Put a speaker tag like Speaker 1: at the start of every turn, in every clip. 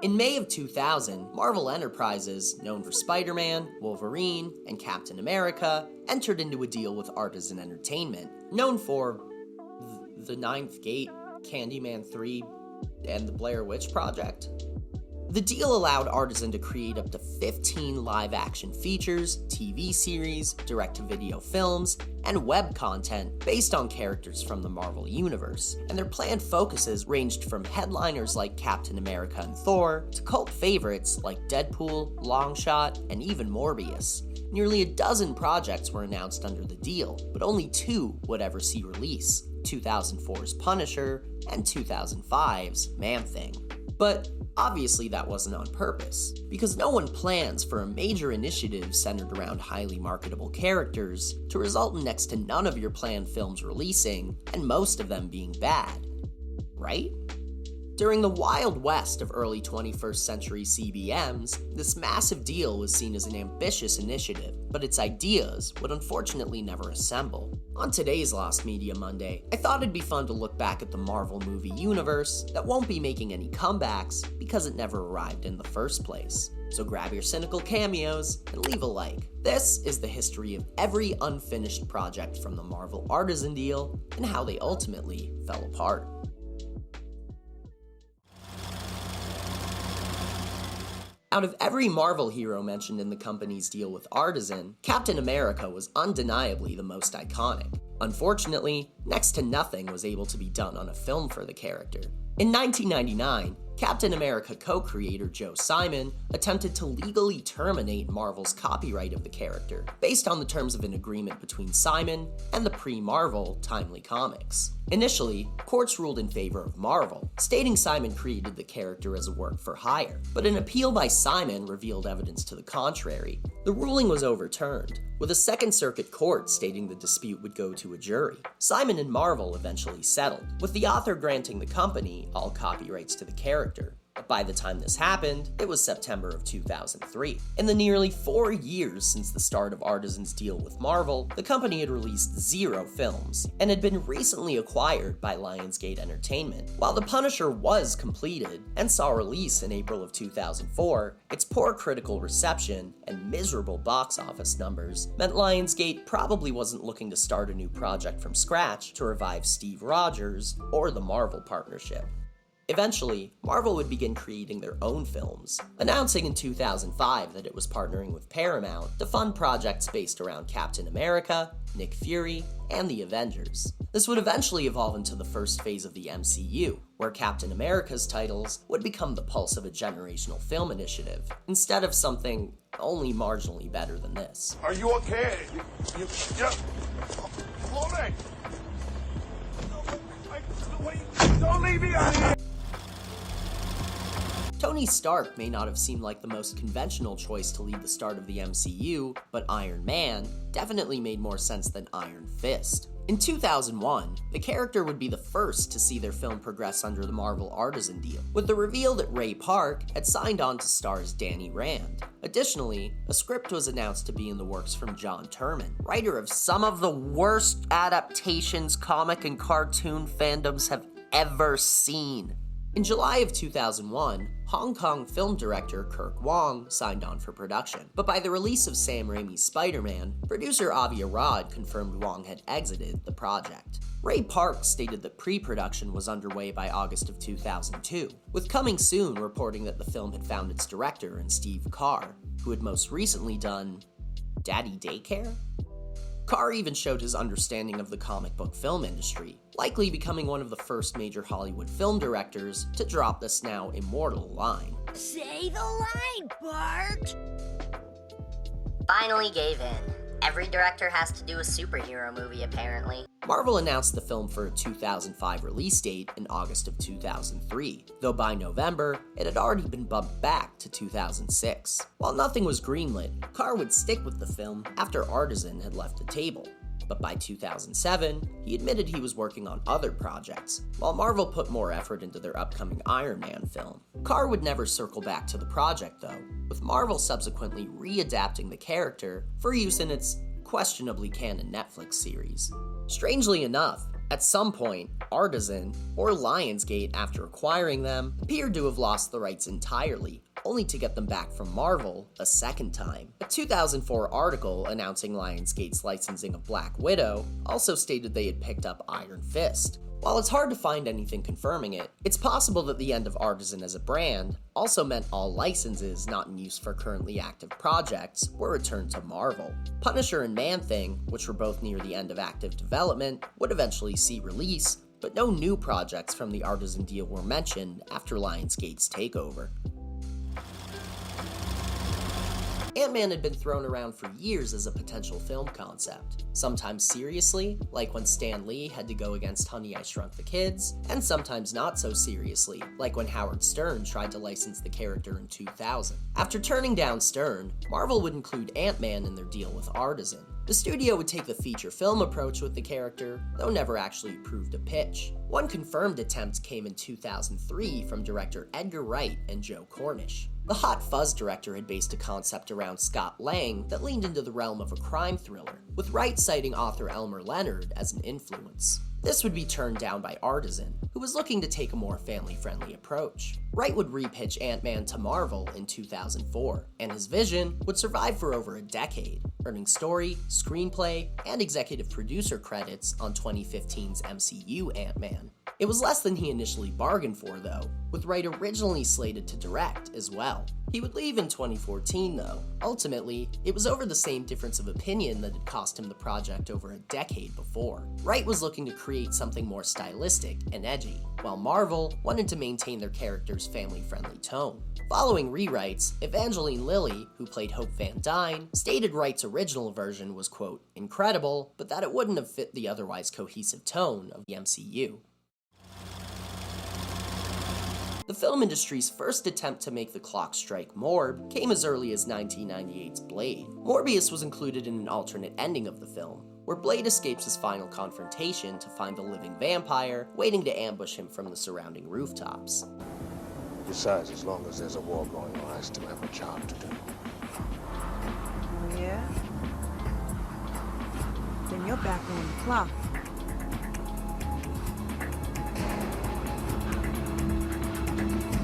Speaker 1: In May of 2000, Marvel Enterprises, known for Spider-Man, Wolverine, and Captain America, entered into a deal with Artisan Entertainment, known for The Ninth Gate, Candyman 3, and the Blair Witch Project. The deal allowed Artisan to create up to 15 live-action features, TV series, direct-to-video films, and web content based on characters from the Marvel Universe, and their planned focuses ranged from headliners like Captain America and Thor to cult favorites like Deadpool, Longshot, and even Morbius. Nearly a dozen projects were announced under the deal, but only 2 would ever see release: 2004's Punisher and 2005's Man-Thing. But obviously that wasn't on purpose, because no one plans for a major initiative centered around highly marketable characters to result in next to none of your planned films releasing, and most of them being bad, right? During the Wild West of early 21st century CBMs, this massive deal was seen as an ambitious initiative, but its ideas would unfortunately never assemble. On today's Lost Media Monday, I thought it'd be fun to look back at the Marvel movie universe that won't be making any comebacks because it never arrived in the first place. So grab your cynical cameos and leave a like. This is the history of every unfinished project from the Marvel-Artisan deal and how they ultimately fell apart. Out of every Marvel hero mentioned in the company's deal with Artisan, Captain America was undeniably the most iconic. Unfortunately, next to nothing was able to be done on a film for the character. In 1999, Captain America co-creator Joe Simon attempted to legally terminate Marvel's copyright of the character, based on the terms of an agreement between Simon and the pre-Marvel Timely Comics. Initially, courts ruled in favor of Marvel, stating Simon created the character as a work for hire, but an appeal by Simon revealed evidence to the contrary. The ruling was overturned, with a Second Circuit court stating the dispute would go to a jury. Simon and Marvel eventually settled, with the author granting the company all copyrights to the character. But by the time this happened, it was September of 2003. In the nearly 4 years since the start of Artisan's deal with Marvel, the company had released 0 films, and had been recently acquired by Lionsgate Entertainment. While The Punisher was completed, and saw release in April of 2004, its poor critical reception and miserable box office numbers meant Lionsgate probably wasn't looking to start a new project from scratch to revive Steve Rogers or the Marvel partnership. Eventually, Marvel would begin creating their own films, announcing in 2005 that it was partnering with Paramount to fund projects based around Captain America, Nick Fury, and the Avengers. This would eventually evolve into the first phase of the MCU, where Captain America's titles would become the pulse of a generational film initiative, instead of something only marginally better than this.
Speaker 2: Are you okay? Floating! Don't leave me out here!
Speaker 1: Tony Stark may not have seemed like the most conventional choice to lead the start of the MCU, but Iron Man definitely made more sense than Iron Fist. In 2001, the character would be the first to see their film progress under the Marvel-Artisan deal, with the reveal that Ray Park had signed on to star as Danny Rand. Additionally, a script was announced to be in the works from John Turman, writer of some of the worst adaptations comic and cartoon fandoms have ever seen. In July of 2001, Hong Kong film director Kirk Wong signed on for production, but by the release of Sam Raimi's Spider-Man, producer Avi Arad confirmed Wong had exited the project. Ray Park stated that pre-production was underway by August of 2002, with Coming Soon reporting that the film had found its director in Steve Carr, who had most recently done Daddy Daycare? Carr even showed his understanding of the comic book film industry, likely becoming one of the first major Hollywood film directors to drop this now immortal line.
Speaker 3: Say the line, Bart!
Speaker 4: Finally gave in. Every director has to do a superhero movie, apparently.
Speaker 1: Marvel announced the film for a 2005 release date in August of 2003, though by November, it had already been bumped back to 2006. While nothing was greenlit, Carr would stick with the film after Artisan had left the table. But by 2007, he admitted he was working on other projects, while Marvel put more effort into their upcoming Iron Man film. Carr would never circle back to the project though, with Marvel subsequently readapting the character for use in its questionably canon Netflix series. Strangely enough, At some point, Artisan, or Lionsgate after acquiring them, appeared to have lost the rights entirely, only to get them back from Marvel a second time. A 2004 article announcing Lionsgate's licensing of Black Widow also stated they had picked up Iron Fist. While it's hard to find anything confirming it, it's possible that the end of Artisan as a brand also meant all licenses not in use for currently active projects were returned to Marvel. Punisher and Man-Thing, which were both near the end of active development, would eventually see release, but no new projects from the Artisan deal were mentioned after Lionsgate's takeover. Ant-Man had been thrown around for years as a potential film concept, sometimes seriously, like when Stan Lee had to go against Honey, I Shrunk the Kids, and sometimes not so seriously, like when Howard Stern tried to license the character in 2000. After turning down Stern, Marvel would include Ant-Man in their deal with Artisan. The studio would take the feature film approach with the character, though never actually approved a pitch. One confirmed attempt came in 2003 from director Edgar Wright and Joe Cornish. The Hot Fuzz director had based a concept around Scott Lang that leaned into the realm of a crime thriller, with Wright citing author Elmer Leonard as an influence. This would be turned down by Artisan, who was looking to take a more family-friendly approach. Wright would repitch Ant-Man to Marvel in 2004, and his vision would survive for over a decade, earning story, screenplay, and executive producer credits on 2015's MCU Ant-Man. It was less than he initially bargained for, though, with Wright originally slated to direct as well. He would leave in 2014, though. Ultimately, it was over the same difference of opinion that had cost him the project over a decade before. Wright was looking to create something more stylistic and edgy, while Marvel wanted to maintain their character's family-friendly tone. Following rewrites, Evangeline Lilly, who played Hope Van Dyne, stated Wright's original version was, quote, incredible, but that it wouldn't have fit the otherwise cohesive tone of the MCU. The film industry's first attempt to make the clock strike Morb came as early as 1998's Blade. Morbius was included in an alternate ending of the film, where Blade escapes his final confrontation to find the living vampire waiting to ambush him from the surrounding rooftops.
Speaker 5: Besides, as long as there's a war going on, I still have a job to do.
Speaker 6: Oh, yeah? Then you're back on the clock.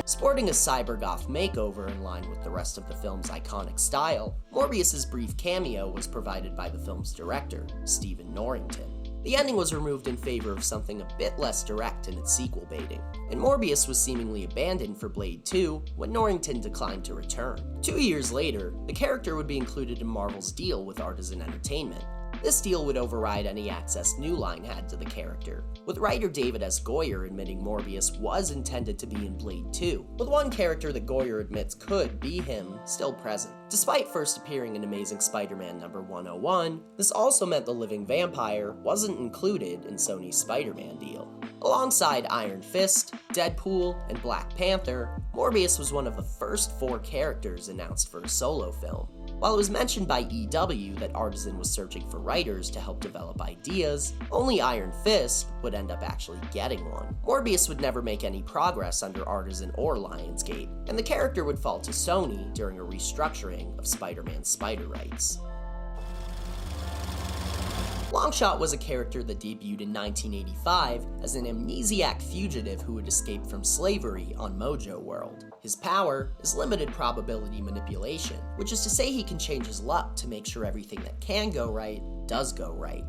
Speaker 1: Sporting a cybergoth makeover in line with the rest of the film's iconic style, Morbius's brief cameo was provided by the film's director, Stephen Norrington. The ending was removed in favor of something a bit less direct in its sequel baiting, and Morbius was seemingly abandoned for Blade 2 when Norrington declined to return. 2 years later, the character would be included in Marvel's deal with Artisan Entertainment. This deal would override any access New Line had to the character, with writer David S. Goyer admitting Morbius was intended to be in Blade 2, with one character that Goyer admits could be him still present. Despite first appearing in Amazing Spider-Man number 101, this also meant the living vampire wasn't included in Sony's Spider-Man deal. Alongside Iron Fist, Deadpool, and Black Panther, Morbius was one of the first 4 characters announced for a solo film. While it was mentioned by EW that Artisan was searching for writers to help develop ideas, only Iron Fist would end up actually getting one. Morbius would never make any progress under Artisan or Lionsgate, and the character would fall to Sony during a restructuring of Spider-Man's spider rights. Longshot was a character that debuted in 1985 as an amnesiac fugitive who had escaped from slavery on Mojo World. His power is limited probability manipulation, which is to say he can change his luck to make sure everything that can go right does go right.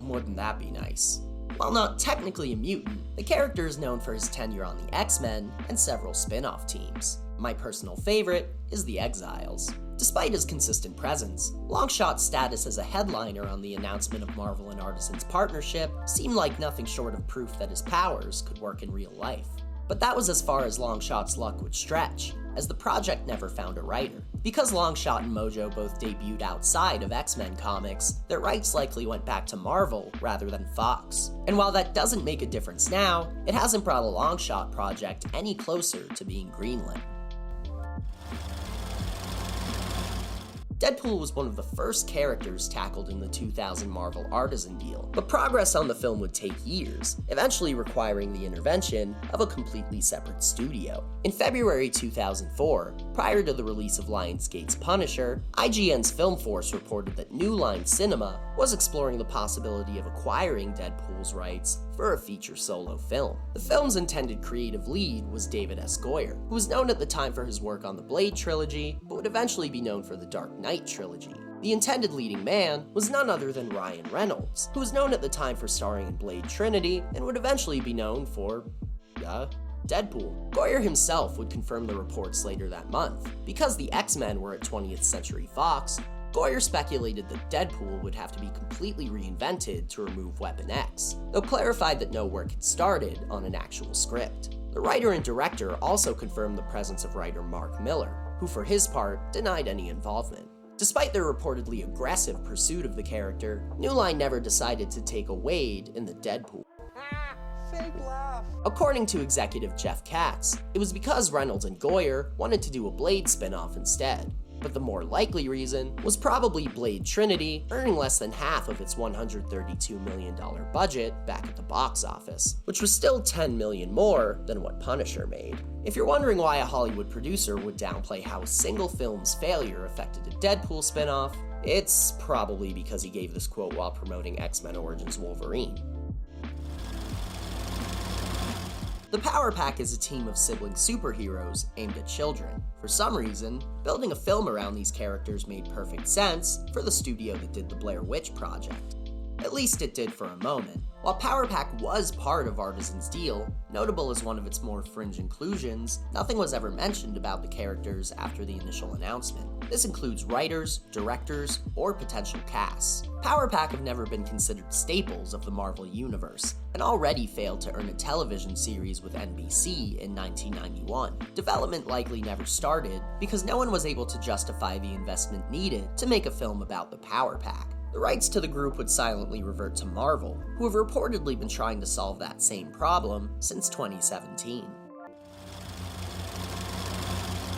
Speaker 1: Wouldn't that be nice? While not technically a mutant, the character is known for his tenure on the X-Men and several spin-off teams. My personal favorite is the Exiles. Despite his consistent presence, Longshot's status as a headliner on the announcement of Marvel and Artisan's partnership seemed like nothing short of proof that his powers could work in real life. But that was as far as Longshot's luck would stretch, as the project never found a writer. Because Longshot and Mojo both debuted outside of X-Men comics, their rights likely went back to Marvel rather than Fox. And while that doesn't make a difference now, it hasn't brought a Longshot project any closer to being greenlit. Deadpool was one of the first characters tackled in the 2000 Marvel Artisan deal, but progress on the film would take years, eventually requiring the intervention of a completely separate studio. In February 2004, prior to the release of Lionsgate's Punisher, IGN's Film Force reported that New Line Cinema was exploring the possibility of acquiring Deadpool's rights for a feature solo film. The film's intended creative lead was David S. Goyer, who was known at the time for his work on the Blade trilogy, but would eventually be known for the Dark Knight trilogy. The intended leading man was none other than Ryan Reynolds, who was known at the time for starring in Blade Trinity and would eventually be known for, Deadpool. Goyer himself would confirm the reports later that month. Because the X-Men were at 20th Century Fox, Goyer speculated that Deadpool would have to be completely reinvented to remove Weapon X, though clarified that no work had started on an actual script. The writer and director also confirmed the presence of writer Mark Miller, who for his part denied any involvement. Despite their reportedly aggressive pursuit of the character, New Line never decided to take a wade in the Deadpool.
Speaker 2: Fake laugh.
Speaker 1: According to executive Jeff Katz, it was because Reynolds and Goyer wanted to do a Blade spin-off instead. But the more likely reason was probably Blade Trinity earning less than half of its $132 million budget back at the box office, which was still $10 million more than what Punisher made. If you're wondering why a Hollywood producer would downplay how a single film's failure affected a Deadpool spin-off, it's probably because he gave this quote while promoting X-Men Origins Wolverine. The Power Pack is a team of sibling superheroes aimed at children. For some reason, building a film around these characters made perfect sense for the studio that did the Blair Witch Project. At least it did for a moment. While Power Pack was part of Artisan's deal, notable as one of its more fringe inclusions, nothing was ever mentioned about the characters after the initial announcement. This includes writers, directors, or potential casts. Power Pack have never been considered staples of the Marvel Universe, and already failed to earn a television series with NBC in 1991. Development likely never started because no one was able to justify the investment needed to make a film about the Power Pack. The rights to the group would silently revert to Marvel, who have reportedly been trying to solve that same problem since 2017.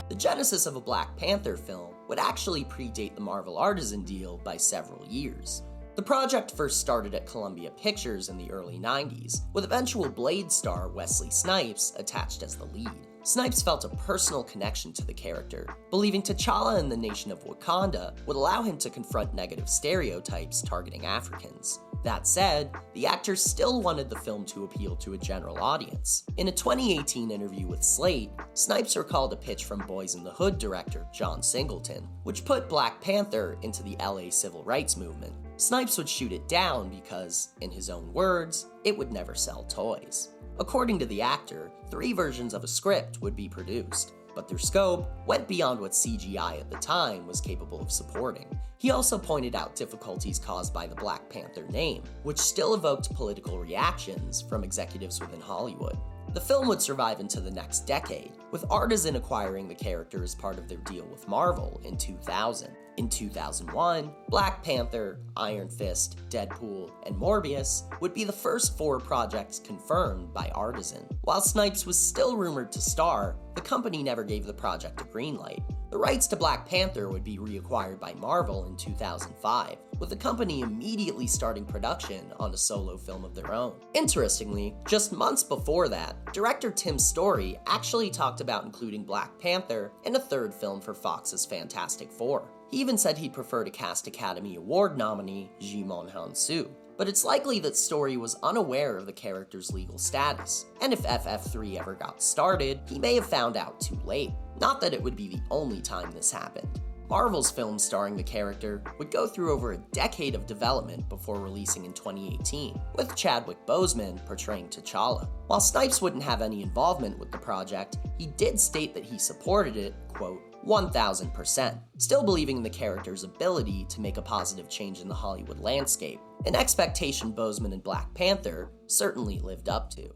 Speaker 1: The genesis of a Black Panther film would actually predate the Marvel-Artisan deal by several years. The project first started at Columbia Pictures in the early 90s, with eventual Blade star Wesley Snipes attached as the lead. Snipes felt a personal connection to the character, believing T'Challa and the nation of Wakanda would allow him to confront negative stereotypes targeting Africans. That said, the actor still wanted the film to appeal to a general audience. In a 2018 interview with Slate, Snipes recalled a pitch from Boys in the Hood director John Singleton, which put Black Panther into the LA civil rights movement. Snipes would shoot it down because, in his own words, it would never sell toys. According to the actor, 3 versions of a script would be produced, but their scope went beyond what CGI at the time was capable of supporting. He also pointed out difficulties caused by the Black Panther name, which still evoked political reactions from executives within Hollywood. The film would survive into the next decade, with Artisan acquiring the character as part of their deal with Marvel in 2000. In 2001, Black Panther, Iron Fist, Deadpool, and Morbius would be the first 4 projects confirmed by Artisan. While Snipes was still rumored to star, the company never gave the project a green light. The rights to Black Panther would be reacquired by Marvel in 2005, with the company immediately starting production on a solo film of their own. Interestingly, just months before that, director Tim Story actually talked about including Black Panther in a 3rd film for Fox's Fantastic Four. He even said he'd prefer to cast Academy Award nominee Djimon Hounsou. But it's likely that Story was unaware of the character's legal status, and if FF3 ever got started, he may have found out too late. Not that it would be the only time this happened. Marvel's film starring the character would go through over a decade of development before releasing in 2018, with Chadwick Boseman portraying T'Challa. While Snipes wouldn't have any involvement with the project, he did state that he supported it, quote, 1000%, still believing in the character's ability to make a positive change in the Hollywood landscape, an expectation Boseman and Black Panther certainly lived up to.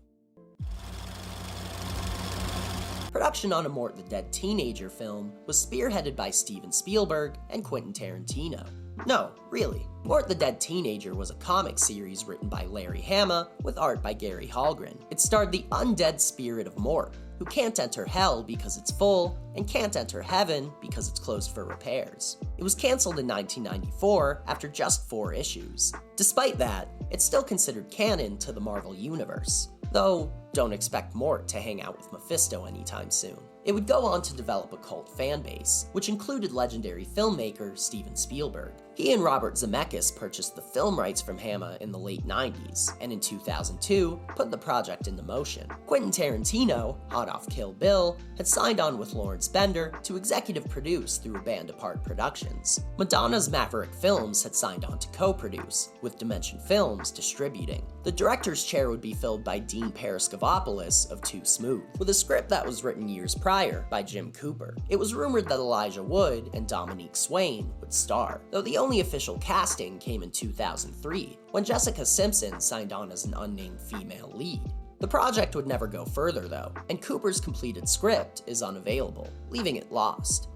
Speaker 1: Production on a Mort the Dead Teenager film was spearheaded by Steven Spielberg and Quentin Tarantino. No, really. Mort the Dead Teenager was a comic series written by Larry Hama with art by Gary Hallgren. It starred the undead spirit of Mort, who can't enter hell because it's full, and can't enter heaven because it's closed for repairs. It was cancelled in 1994 after just 4 issues. Despite that, it's still considered canon to the Marvel Universe. Though, don't expect Mort to hang out with Mephisto anytime soon. It would go on to develop a cult fan base, which included legendary filmmaker Steven Spielberg. He and Robert Zemeckis purchased the film rights from Hammer in the late 90s, and in 2002, put the project into motion. Quentin Tarantino, hot off Kill Bill, had signed on with Lawrence Bender to executive produce through Band Apart Productions. Madonna's Maverick Films had signed on to co-produce, with Dimension Films distributing. The director's chair would be filled by Dean Paraskevopoulos of Too Smooth, with a script that was written years prior by Jim Cooper. It was rumored that Elijah Wood and Dominique Swain would star, though the only official casting came in 2003, when Jessica Simpson signed on as an unnamed female lead. The project would never go further though, and Cooper's completed script is unavailable, leaving it lost.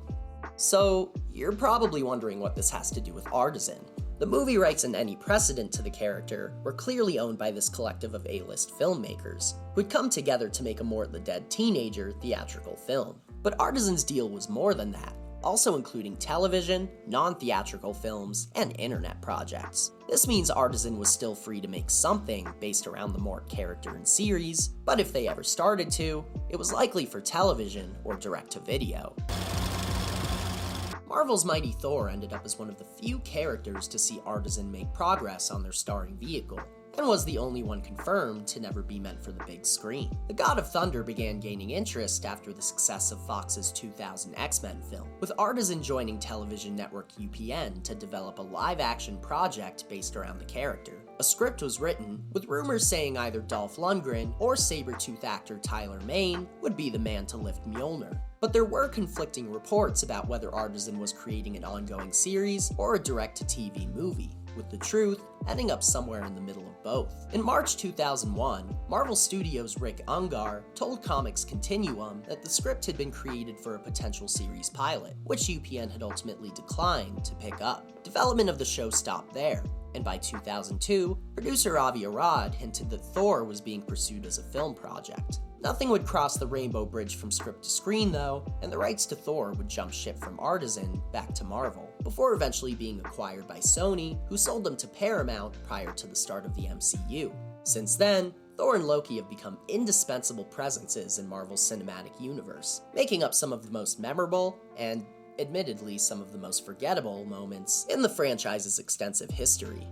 Speaker 1: So, you're probably wondering what this has to do with Artisan. The movie rights and any precedent to the character were clearly owned by this collective of A-list filmmakers, who'd come together to make a Mort the Dead teenager theatrical film. But Artisan's deal was more than that, also including television, non-theatrical films, and internet projects. This means Artisan was still free to make something based around the Mort character and series, but if they ever started to, it was likely for television or direct-to-video. Marvel's Mighty Thor ended up as one of the few characters to see Artisan make progress on their starring vehicle, and was the only one confirmed to never be meant for the big screen. The God of Thunder began gaining interest after the success of Fox's 2000 X-Men film, with Artisan joining television network UPN to develop a live-action project based around the character. A script was written, with rumors saying either Dolph Lundgren or Sabretooth actor Tyler Mane would be the man to lift Mjolnir. But there were conflicting reports about whether Artisan was creating an ongoing series or a direct-to-TV movie, with the truth ending up somewhere in the middle of both. In March 2001, Marvel Studios' Rick Ungar told Comics Continuum that the script had been created for a potential series pilot, which UPN had ultimately declined to pick up. Development of the show stopped there, and by 2002, producer Avi Arad hinted that Thor was being pursued as a film project. Nothing would cross the rainbow bridge from script to screen though, and the rights to Thor would jump ship from Artisan back to Marvel, before eventually being acquired by Sony, who sold them to Paramount prior to the start of the MCU. Since then, Thor and Loki have become indispensable presences in Marvel's cinematic universe, making up some of the most memorable and, admittedly, some of the most forgettable moments in the franchise's extensive history.